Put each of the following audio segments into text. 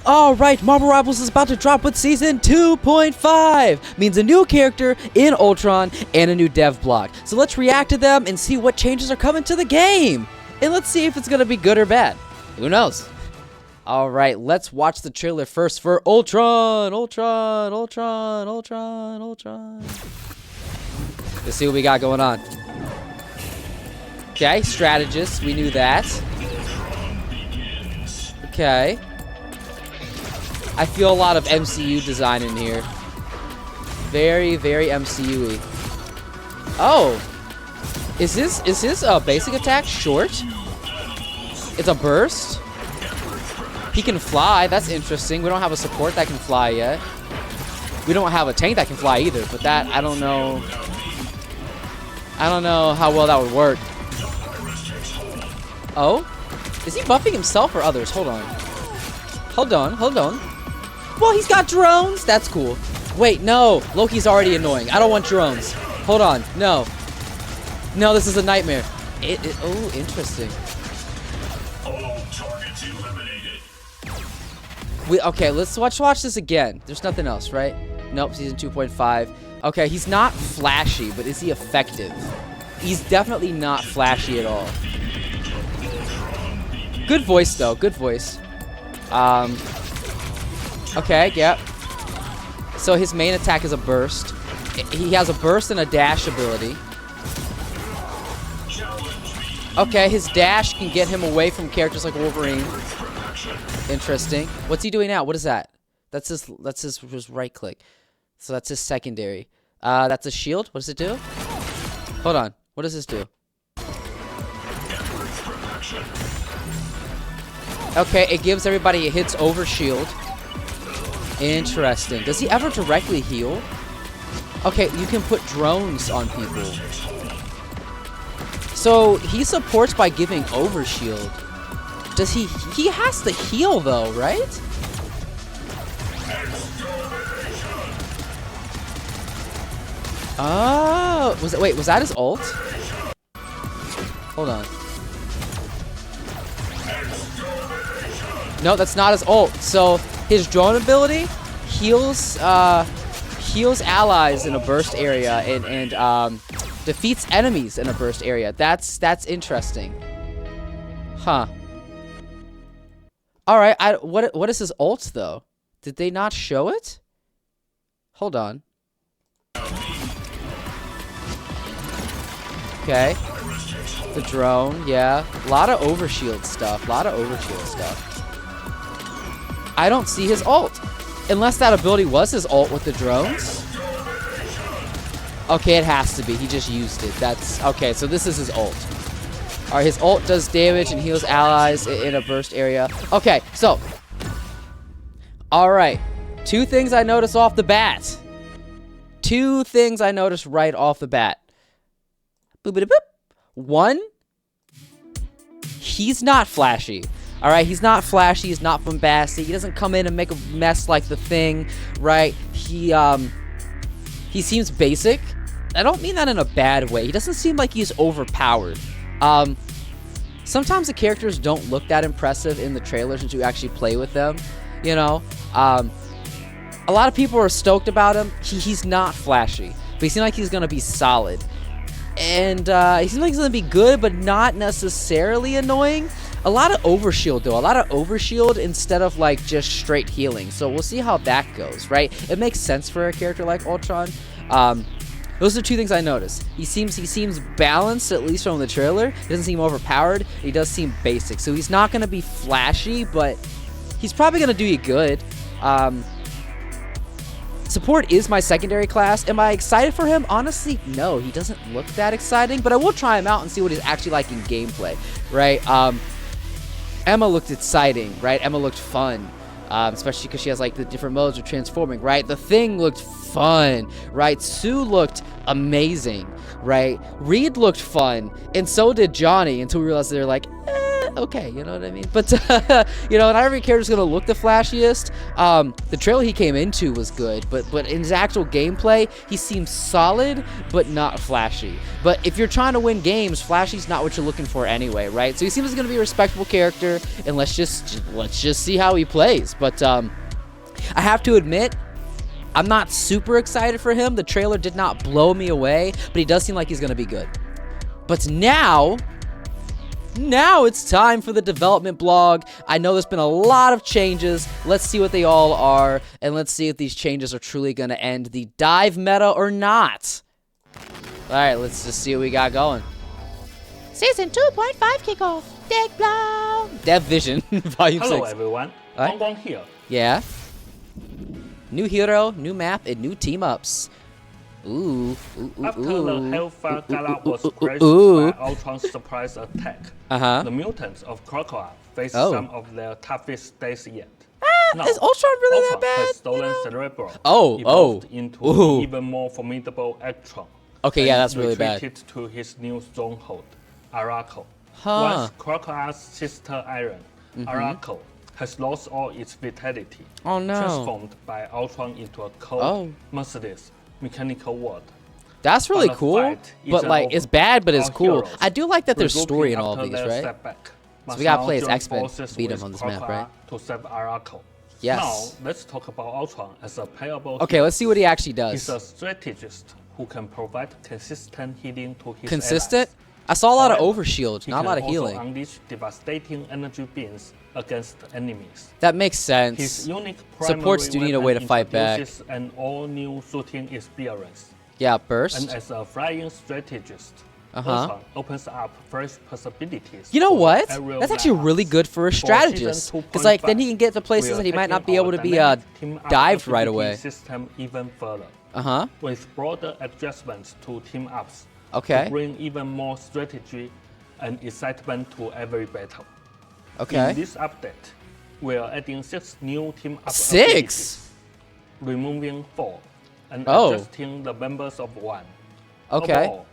Alright, Marvel Rivals is about to drop with Season 2.5. Means a new character in Ultron and a new dev block. So let's react to them and see what changes are coming to the game. And let's see if it's going to be good or bad. Who knows? Alright, let's watch the trailer first for Ultron. Let's see what we got going on. Okay, strategist, we knew that. Okay. I feel a lot of MCU design in here. Very, very MCU-y. Oh! Is his basic attack short? It's a burst? He can fly, that's interesting. We don't have a support that can fly yet. We don't have a tank that can fly either, but that, I don't know. I don't know how well that would work. Oh? Is he buffing himself or others? Hold on. Hold on. Well, he's got drones. That's cool. Wait, no. Loki's already annoying. I don't want drones. Hold on. No. No, this is a nightmare. Oh, interesting. All targets eliminated. Okay, let's watch this again. There's nothing else, right? Nope, Season 2.5. Okay, he's not flashy, but is he effective? He's definitely not flashy at all. Good voice, though. Good voice. Okay, yep. So his main attack is a burst. He has a burst and a dash ability. Okay, his dash can get him away from characters like Wolverine. Interesting. What's he doing now? What is that? That's his right click. So that's his secondary. That's a shield. What does it do? Hold on. What does this do? Okay, it gives everybody it hits over shield. Interesting. Does he ever directly heal? Okay, you can put drones on people. So he supports by giving over shield. Does he has to heal though, right? Oh, was that his ult? Hold on. No, that's not his ult. So his drone ability heals allies in a burst area and defeats enemies in a burst area. That's interesting. Huh. All right. What is his ult though? Did they not show it? Hold on. Okay. The drone, yeah. A lot of overshield stuff. I don't see his ult. Unless that ability was his ult with the drones. Okay, it has to be. He just used it. That's okay, so this is his ult. Alright, his ult does damage and heals allies in a burst area. Okay, so. Alright. Two things I noticed off the bat. Two things I noticed right off the bat. Boop-a-da-boop. One, he's not flashy. Alright, he's not flashy, he's not bombastic, he doesn't come in and make a mess like the Thing, right? He seems basic. I don't mean that in a bad way. He doesn't seem like he's overpowered. Sometimes the characters don't look that impressive in the trailers until you actually play with them, you know? A lot of people are stoked about him. He's not flashy, but he seems like he's gonna be solid. And he seems like he's gonna be good, but not necessarily annoying. A lot of overshield though, a lot of overshield instead of like just straight healing. So we'll see how that goes, right? It makes sense for a character like Ultron. Those are two things I noticed. He seems balanced, at least from the trailer. He doesn't seem overpowered. He does seem basic. So he's not gonna be flashy, but he's probably gonna do you good. Support is my secondary class. Am I excited for him? Honestly, no. He doesn't look that exciting, but I will try him out and see what he's actually like in gameplay, right? Emma looked exciting, right? Emma looked fun, especially because she has like the different modes of transforming, right? The Thing looked fun, right? Sue looked amazing, right? Reed looked fun, and so did Johnny, until we realized they're like, okay, you know what I mean? But, you know, not every character's going to look the flashiest. The trailer he came into was good, but in his actual gameplay, he seems solid, but not flashy. But if you're trying to win games, flashy's not what you're looking for anyway, right? So he seems going to be a respectable character, and let's just see how he plays. But I have to admit, I'm not super excited for him. The trailer did not blow me away, but he does seem like he's going to be good. But now it's time for the development blog. I know there's been a lot of changes. Let's see what they all are, and let's see if these changes are truly going to end the dive meta or not. All right, let's just see what we got going. Season 2.5 kickoff. Deck blow. Dev Vision, Volume 6. Hello everyone, Alright. Gong here. Yeah. New hero, new map, and new team-ups. Ooh. After the Hellfire Gala was crashed by Ultron's surprise attack, the mutants of Kickoff faced some of their toughest days yet. Now, is Ultron really that bad? Has stolen Cerebro, Oh, evolved into an even more formidable Ultron. Okay, yeah, that's really bad. Retreated to his new stronghold, Araco. Huh. Once Kickoff's sister Iron, Araco, has lost all its vitality, Oh, no. transformed by Ultron into a cold, merciless, mechanical world. That's really But the cool, fight but isn't like over. it's bad, but it's Our cool. heroes, I do like that there's regrouping story in all of after these, their right? setback, must we gotta now play as join X-Men, forces beat 'em with on this map, Kickoff right? To save Araco. Yes. Now let's talk about Ultron as a playable. Okay, let's see what he actually He's does. a strategist who can provide consistent healing to his Consistent? allies. I saw a lot of However, overshield, he not a lot of can healing. also unleash devastating energy beams against enemies. That makes His sense. unique Supports do primary need a way to weapon fight back. introduces an all-new shooting experience. Yeah, And burst. as a flying strategist, Uh-huh. Ultron opens up fresh possibilities. You know for what? aerial That's actually really battles. good for a For strategist. season Because like then 2.5, he can get to places we are that he might not taking be our able to be dynamic team-up dived right ability away. System even further, Uh-huh. with broader adjustments to team-ups Okay. to bring even more strategy and excitement to every battle. Okay. In this update, we are adding 6 new team-up 6? abilities, removing 4, and Oh. adjusting the members of 1. Okay. Overall,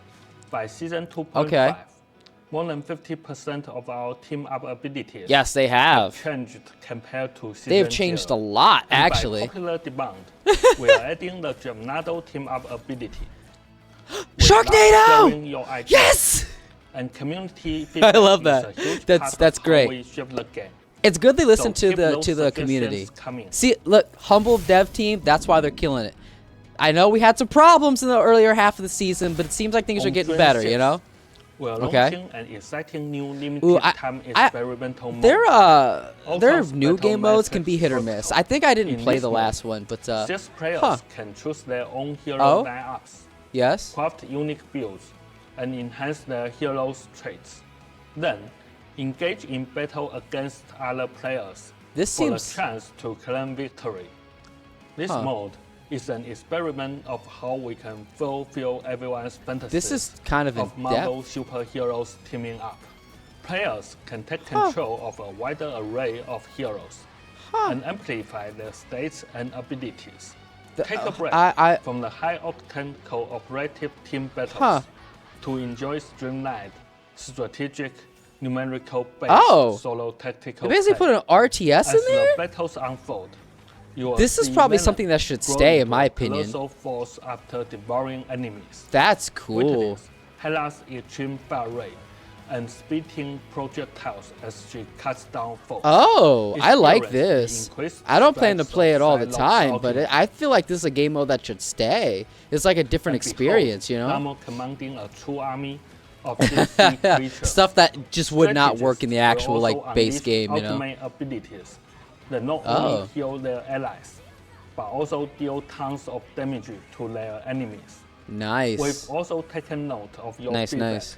by season 2.5, Okay. more than 50% of our team-up abilities Yes, they have. changed compared to season They've changed a 0. lot, And actually. By popular demand, we are adding the Gemnado team-up ability. We love Sharknado! sharing your ideas, Yes! And community I feedback love is that. a huge That's part of great. how we shape the game. It's good they listen So to keep the those community. suggestions coming. See, look, humble dev team, that's why they're killing it. I know we had some problems in the earlier half of the season, but it seems like things are On getting June better, you 6th, know? We're Okay. launching an exciting new limited Ooh, time I- experimental mode. Their Ultron's new battle game modes can methods be hit or work miss. out. I think I didn't In play this the mode, last one, but 6 players huh. can choose their own hero Oh? lineups, yes. craft unique builds, and enhance their heroes' traits. Then, engage in battle against other players This for seems a chance to claim victory. This Huh. mode is an experiment of how we can fulfill everyone's fantasies this is kind of in of Marvel depth. superheroes teaming up. Players can take control of a wider array of heroes and amplify their states and abilities. Take a break I- from the high-octane cooperative team battles Huh. to enjoy streamlined, strategic, numerical-based Oh. solo tactical They basically play. put an RTS in As there? the battles unfold, you will This is see probably Venom something that should grow stay, in into my a opinion. colossal force after devouring enemies. That's cool. Witness Hela's extreme fire rate and spitting projectiles as she cuts down foes. Oh, I like Experience the this. increased I don't plan to strikes play of it all the Psylocke's time, but ultimate. I feel like this is a game mode that should stay. It's like a different And behold, experience, you know? Namor commanding a true army of DC creatures. Stuff that just would not work in the Strategists actual will like also base unleash game, you know? ultimate abilities that not Oh. only heal their allies, but also deal tons of damage to their enemies. Nice. We've also taken note of your Nice, feedback nice.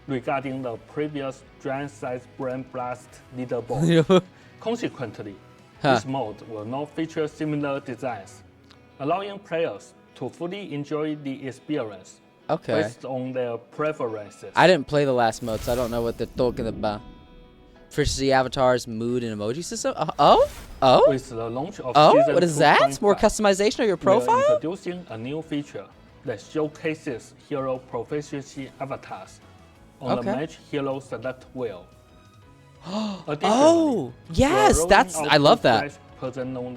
regarding the previous giant-sized Brain Blast leaderboard. Consequently, this mode will not feature similar designs, allowing players to fully enjoy the experience Okay. based on their preferences. I didn't play the last mode, so I don't know what they're talking about. Efficiency, avatars, mood, and emoji system. Oh, With the launch of season what is that? More 2.5, customization of your we are profile? introducing a new feature that showcases hero proficiency avatars on the Okay. Match Hero Select wheel. Oh, yes, I love that.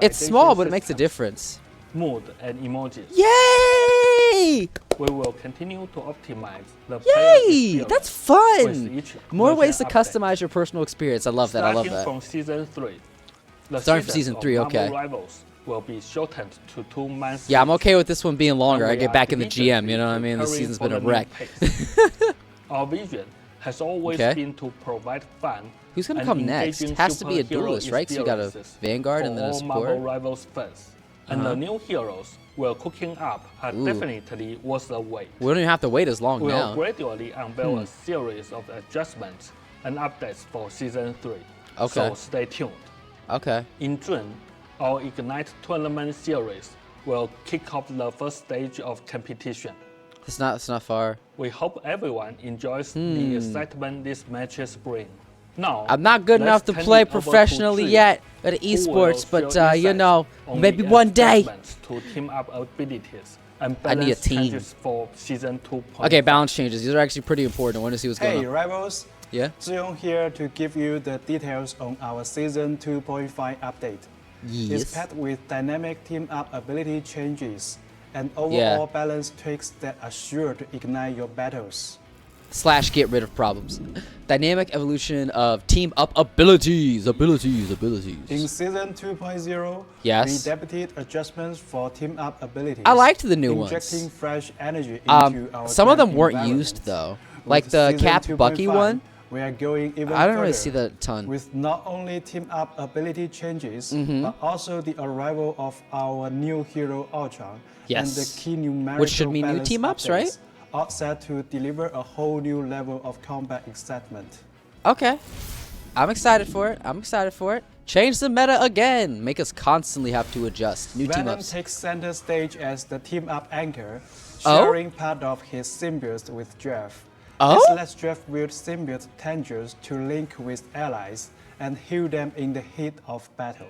It's small, but it makes a difference. Mood and emojis. Yay! We will continue to optimize the Yay! That's fun. with each More ways to version update. customize your personal experience. I love that. I love Starting that. from season 3. The Starting from seasons season of 3, Marvel okay. Rivals will be shortened to 2 months. Yeah, I'm each, okay with this one being longer. and I we get are back in the GM, diligently you know what I mean? This preparing season's for been a the new wreck. pace. Our vision has always Okay. been to provide fun. Who's gonna and come next? engaging Has to be a superhero duelist, right? 'Cause you got a experiences Vanguard for and then a all Marvel support. Rivals fans. And the new heroes we're cooking up are Ooh. definitely worth the wait. We don't even have to wait as long We'll now. gradually unveil a series of adjustments and updates for season 3. Okay. So stay tuned. Okay. In June, our Ignite tournament series will kick off the first stage of competition. It's not far. We hope everyone enjoys the excitement these matches bring. Now, I'm not good let's enough to turn play it over to professionally Tree, yet at who will esports, but share you insights know, on maybe the one day. adjustments to team up abilities and I need a balance team. changes for season 2.5. Okay, balance changes. These are actually pretty important. I want to see what's Hey going on. Rivals, Yeah. Zion here to give you the details on our Season 2.5 update. It's Yes. packed with dynamic team-up ability changes and overall balance tweaks that are sure to ignite your battles. / get rid of problems. Dynamic evolution of team up abilities. In Season 2.0, Yes. we debuted adjustments for team-up abilities. I liked the new injecting ones. fresh energy into our Some of them game weren't environment. used though. With Like the Season Cap Bucky 2.5, one. we are going even I don't really further. see that a ton. With not only team-up ability changes, Mm-hmm. but also the arrival of our new hero Ultron and the Yes. key numerical Which should mean new balance team-ups, updates, right? Are set to deliver a whole new level of combat excitement. Okay. I'm excited for it. I'm excited for it. Change the meta again. Make us constantly have to adjust. New team Venom ups. takes center stage as the team-up anchor, Oh? sharing part of his symbiote with Jeff. Oh? This lets Jeff wield symbiote tendrils to link with allies and heal them in the heat of battle.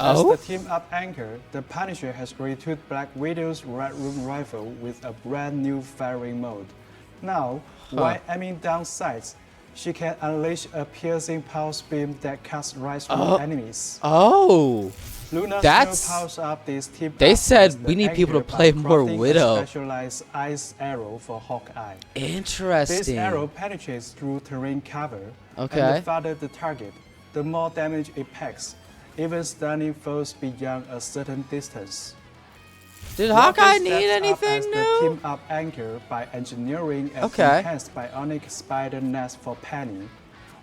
As Oh? the team-up anchor, the Punisher has retooled Black Widow's Red Room rifle with a brand new firing mode. Now, while aiming down sights, she can unleash a piercing pulse beam that cuts right through enemies. Oh. Luna That's- still powers up this team. They up said as the we need people to anchor play by more crafting a Widow. Specialized ice arrow for Hawkeye. This Interesting. arrow penetrates through terrain cover, Okay. and the farther the target, the more damage it packs, even stunning foes beyond a certain distance. Did Rocket Hawkeye steps need up anything as the new? team-up anchor by engineering an Okay. enhanced bionic spider nest for Penny,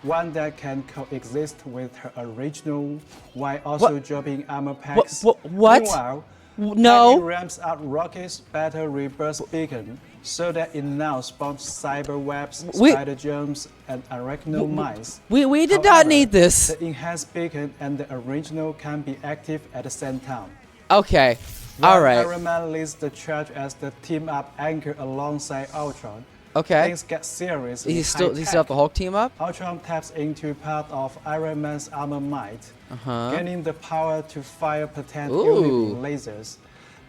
one that can coexist with her original while also What? dropping armor packs. what? Meanwhile, No. Penny ramps up Rocket's battle rebirth beacon so that it now spawns cyber webs, We- spider germs, and arachno mines. We did not However, need this. The enhanced beacon and the original can be active at the same time. Okay. While All right. Iron Man leads the charge as the team-up anchor alongside Ultron. Okay. Things get serious. He in still high have the tech. Hulk team up? Ultron taps into part of Iron Man's armor might, gaining the power to fire potent Ooh. healing lasers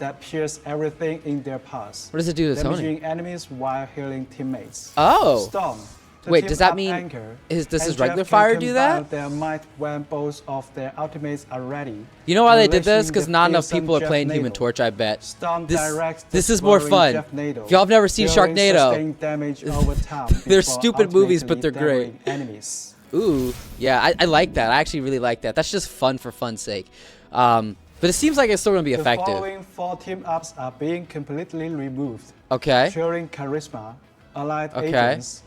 that pierce everything in their paths. What does it do to Tony? damaging enemies while healing teammates. Oh. Storm. the Wait, does that team-up mean anchor, does and his Jeff regular can fire do combine that? Their might when both of their ultimates are ready. You know why they did this? unleashing Because the not enough fearsome people are Jeff playing Human Nadeau. Torch, I bet. Storm This- directs the this is more soaring fun. Jeff Nadeau, If y'all have never seen dealing Sharknado. sustained damage over time They're before stupid movies, but ultimately they're great. devouring Enemies. Ooh, yeah, I like that. I actually really like that. That's just fun for fun's sake. But it seems like it's still gonna be The effective. following 4 team-ups are being completely removed. Okay. Sharing charisma, allied Okay. agents,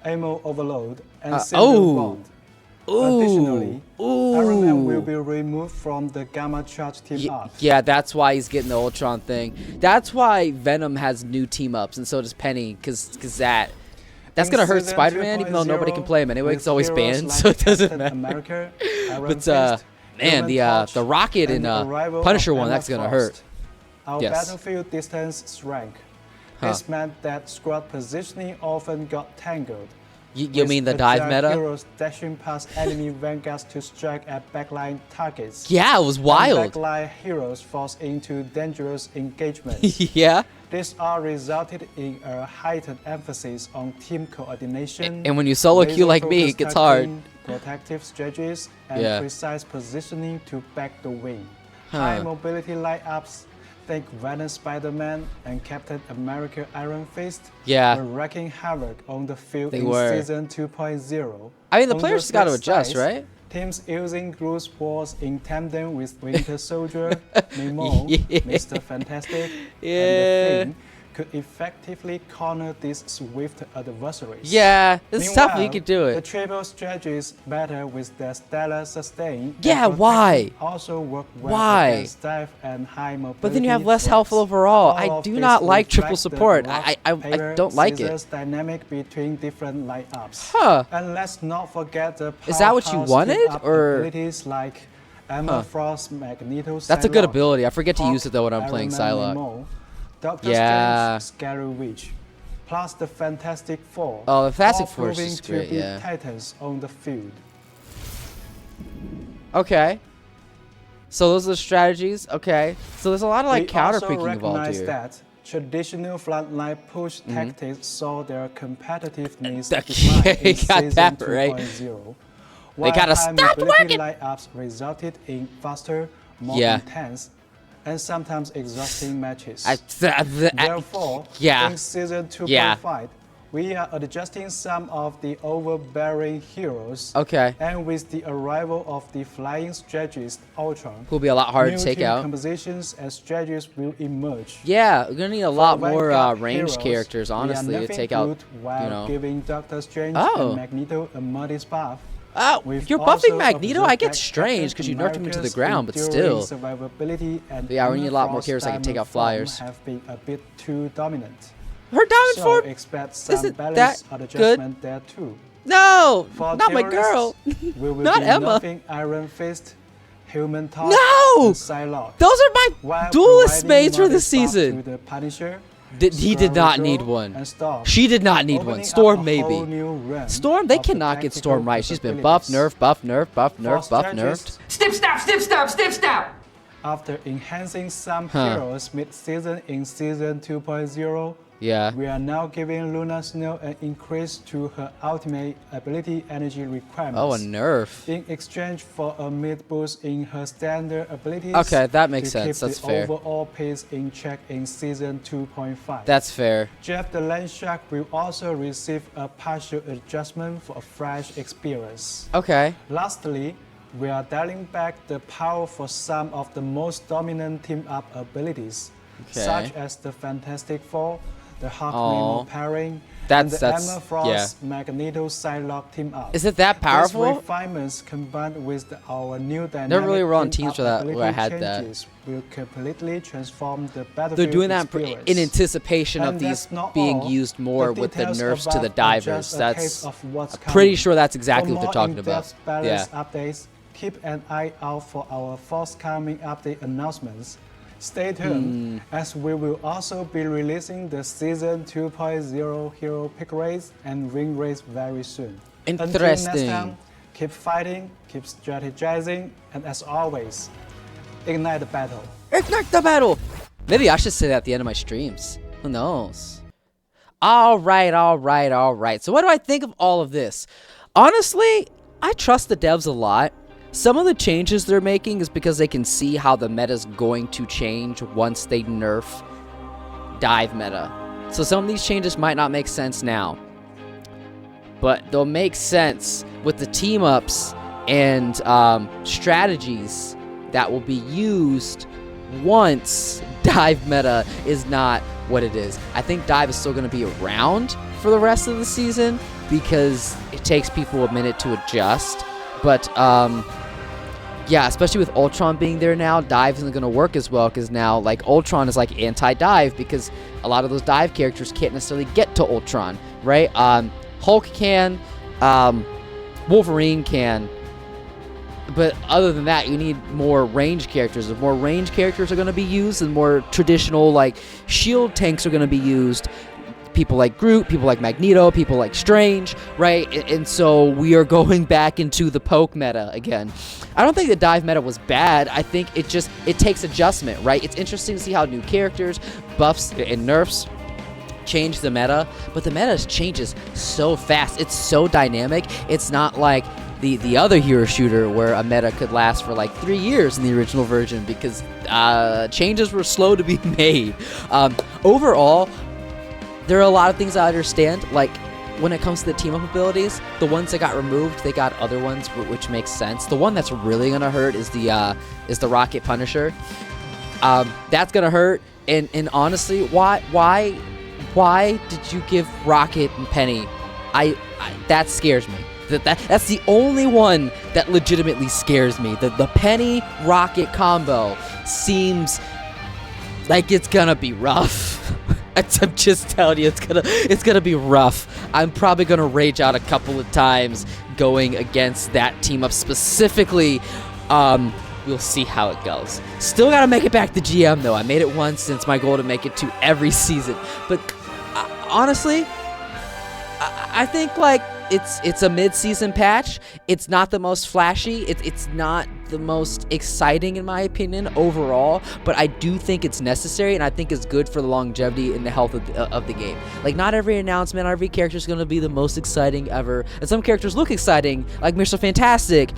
ammo overload, and oh. single bond. Ooh. Additionally, Iron Man will Ooh. be removed from the Gamma Charge team-up. Yeah, that's why he's getting the Ultron thing. That's why Venom has new team ups, and so does Penny, because that's In gonna hurt Season Spider-Man, even though nobody 2.0, can play him anyway. with It's always heroes banned, like so it doesn't Captain matter. America, Iron But Fist, man, Human the Torch, Rocket and the arrival Punisher of one, Emma that's gonna Frost. hurt. Our Yes. battlefield distance shrank. This meant that squad positioning often got tangled. You with mean the dive agile meta? Heroes dashing past enemy vanguards to strike at backline targets. Yeah, it was And wild. backline heroes forced into dangerous engagements. Yeah. This all resulted in a heightened emphasis on team coordination. And when you solo queue like me, it gets hard. Protective strategies and Yeah. precise positioning to back the wing. Huh. High mobility lineups. Think Venom Spider-Man and Captain America Iron Fist Yeah. were wreaking havoc on the field They in were. Season 2.0. I mean, the On players just got to flip adjust, side, right? Teams using Groot Sports in tandem with Winter Soldier, Nemo, Yeah. Mr. Fantastic, Yeah. and the Thing could effectively corner these swift adversaries. Yeah, it's tough, but you Meanwhile, could do The it. triple strategies better with their stellar sustain. and Yeah, protection why? Also work well Why? against dive and high mobility. But then you have less threats. health overall. All I of do this not like triple reflect the support. rock, I paper, don't like scissors it. dynamic between different lineups. Huh. And let's not forget the Is that what you powerhouse wanted, team-up or- abilities like Emma Frost, Magneto, That's a good Psylocke, ability. I forget to Hulk, use it though when I'm Iron playing Man, Psylocke. Nemo, Doctor Yeah. Strange, Scary Witch, plus the Fantastic Four. Oh, the Fantastic all Four is proving just to great, be yeah. Titans on the field. Okay. So those are the strategies. Okay. So there's a lot of like We counter also picking involved recognize here. that traditional frontline push tactics saw their competitiveness Okay, decline in got Season that right. 2.0. They While gotta high stop mobility working. lineups resulted in faster, more Yeah. intense, and sometimes exhausting matches. Therefore, Therefore, yeah. in Season 2.5, Yeah. we are adjusting some of the overbearing heroes. Okay. And with the arrival of the flying strategist Ultron, Will be a lot harder new to take team out. compositions and strategies will emerge. Yeah, we're gonna need a lot For more Vanguard ranged heroes, characters, we are honestly, to nerfing take out. Groot while You know. giving Doctor Strange Oh. and Magneto a modest buff. Oh, We've you're also buffing Magneto. I observed get that strange because you nerfed him into the ground, but enduring still. survivability and Yeah, we need a lot more Frost characters that can take diamond out flyers. form have been a bit too dominant. Her diamond So form. expect some isn't balance that adjustment there too. No, For not my girl. terrorists, we will Not be Emma. nerfing Iron Fist, Human Torch, No! and Psylocke. Those are my While duelist providing mates for this modest buff season. to the Punisher, He did not need Scarecrow, one. and Storm, She did not need opening one. up Storm a maybe. whole new realm Storm, they of the cannot get tactical Storm right. She's been buffed, capabilities. nerfed, buffed, nerfed, buffed, For nerfed, buffed, nerfed. strategists, Snip, snap, snip, snap, snip, snap. After enhancing some Huh. heroes mid-season in Season 2.0, Yeah. we are now giving Luna Snow an increase to her ultimate ability energy requirements. Oh, a nerf. In exchange for a mid boost in her standard abilities. Okay, that makes to sense. Keep That's the fair. overall pace in check in Season 2.5. That's fair. Jeff the Land Shark will also receive a partial adjustment for a fresh experience. Okay. Lastly, we are dialing back the power for some of the most dominant team-up abilities, Okay. such as the Fantastic Four, the Hawk Aw. Nemo pairing, That's- and the that's- Emma Frost Magneto Psylocke team-up. Is it that powerful? These refinements combined with our new dynamic Never really were on team-up teams for that, where I ability had that. changes will completely transform the battlefield They're doing that experience. in anticipation of And these that's not being all. used more The with the details nerfs to above the are divers. just a That's taste of what's I'm pretty coming. sure that's exactly For what they're more talking about. in-depth balance Yeah. updates, keep an eye out for our forthcoming update announcements. Stay tuned, as we will also be releasing the Season 2.0 Hero Pick Race and Win Race very soon. Until next Interesting. time, keep fighting, keep strategizing, and as always, ignite the battle. Ignite the battle! Maybe I should say that at the end of my streams. Who knows? All right. So what do I think of all of this? Honestly, I trust the devs a lot. Some of the changes they're making is because they can see how the meta's going to change once they nerf dive meta. So some of these changes might not make sense now, but they'll make sense with the team ups and strategies that will be used once dive meta is not what it is. I think dive is still going to be around for the rest of the season because it takes people a minute to adjust. But yeah, especially with Ultron being there now, dive isn't going to work as well because now like Ultron is like anti-dive because a lot of those dive characters can't necessarily get to Ultron, right? Hulk can, Wolverine can, but other than that, you need more range characters. If more range characters are going to be used, and more traditional like shield tanks are going to be used, people like Groot, people like Magneto, people like Strange, right? And so we are going back into the poke meta again. I don't think the dive meta was bad. I think it takes adjustment, right? It's interesting to see how new characters, buffs, and nerfs change the meta, but the meta changes so fast. It's so dynamic. It's not like the other hero shooter where a meta could last for like 3 years in the original version because changes were slow to be made. Overall, there are a lot of things I understand. Like when it comes to the team up abilities, the ones that got removed, they got other ones, which makes sense. The one that's really gonna hurt is the Rocket Punisher. That's gonna hurt. And honestly, why did you give Rocket and Penny? That scares me. That's the only one that legitimately scares me. The Penny Rocket combo seems like it's gonna be rough. I'm just telling you, it's gonna be rough. I'm probably gonna rage out a couple of times going against that team up specifically. We'll see how it goes. Still gotta make it back to GM though. I made it once, and it's my goal to make it to every season. But honestly, I think like it's a mid-season patch. It's not the most flashy. It's not the most exciting in my opinion overall, but I do think it's necessary, and I think it's good for the longevity and the health of the game. Like not every announcement, every character is going to be the most exciting ever, and some characters look exciting, like Mr. Fantastic,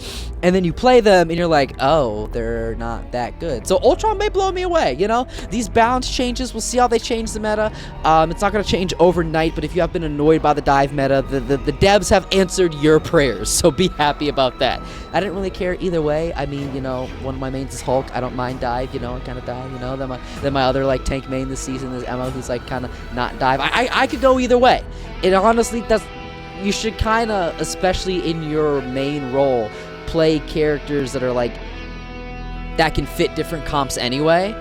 and then you play them and you're like, oh, they're not that good. So Ultron may blow me away, you know? These balance changes, we'll see how they change the meta. It's not going to change overnight, but if you have been annoyed by the dive meta, the devs have answered your prayers, so be happy about that. I didn't really care either way. I mean, you know, one of my mains is Hulk. I don't mind dive, you know, I kind of dive, you know. Then my other like tank main this season is Emma, who's like kind of not dive. I could go either way. And honestly, you should kind of, especially in your main role, play characters that are like that can fit different comps anyway,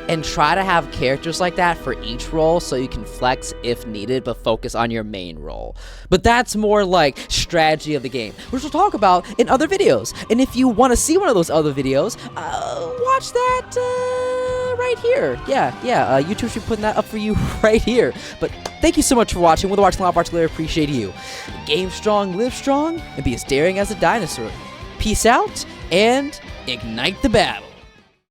and try to have characters like that for each role so you can flex if needed, but focus on your main role. But that's more like strategy of the game, which we'll talk about in other videos. And if you want to see one of those other videos, watch that right here. Yeah, YouTube should be putting that up for you right here. But thank you so much for watching. With the watching, I particularly appreciate you. Game strong, live strong, and be as daring as a dinosaur. Peace out, and ignite the battle.